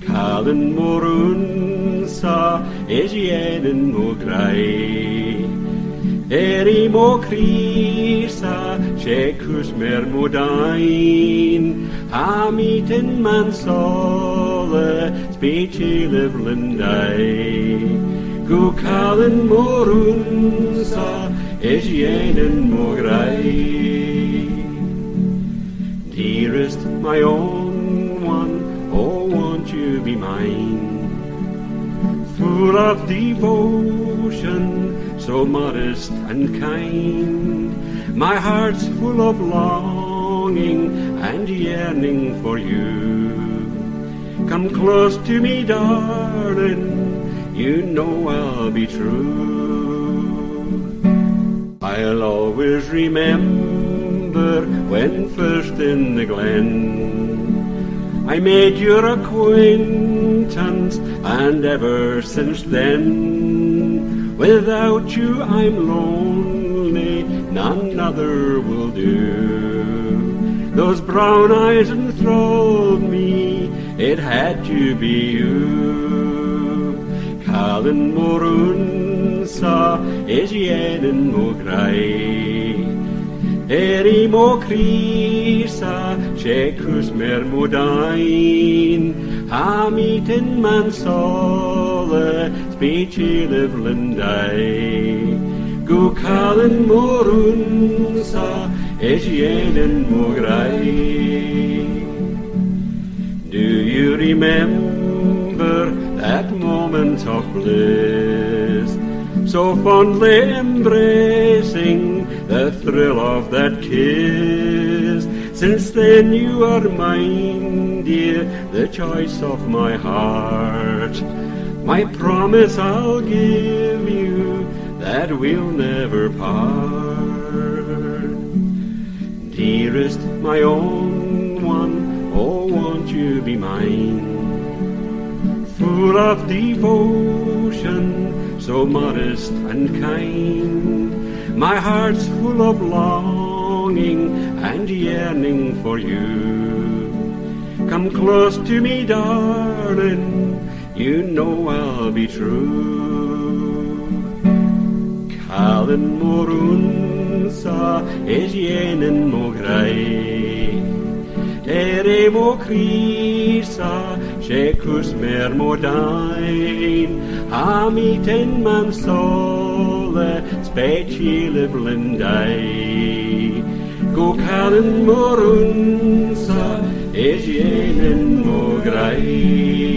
Callan morun sa Asian mo gray. Eri mo krisa Shekus mer mo dain. Hamiten man sole Spechi livlendai. Gu callan morun sa Asian mo gray. Dearest, my own one, oh, won't you be mine? Full of devotion, so modest and kind. My heart's full of longing and yearning for you. Come close to me, darling, you know I'll be true. I'll always remember when first in the glen I made your acquaintance, and ever since then, without you I'm lonely, none other will do. Those brown eyes enthralled me, it had to be you. Callan morun sa Asian mo gray. Eri mo krisa Shekus mer mo dain. Hamiten man sole Spechi livlendai. Gu callan morun sa Asian mo gray. Do you remember that moment of bliss, so fondly embracing the thrill of that kiss? Since then you are mine, dear, the choice of my heart. My promise I'll give you that we'll never part. Dearest, my own one, oh, won't you be mine? Full of devotion, so modest and kind. My heart's full of longing and yearning for you. Come close to me, darling, you know I'll be true. Callan morun sa Asian mo gray. Ere mo krisa Shekus mer mo dain. Hamiten man sole Spechi livlendai. Gu callan morun sa Asian mo gray.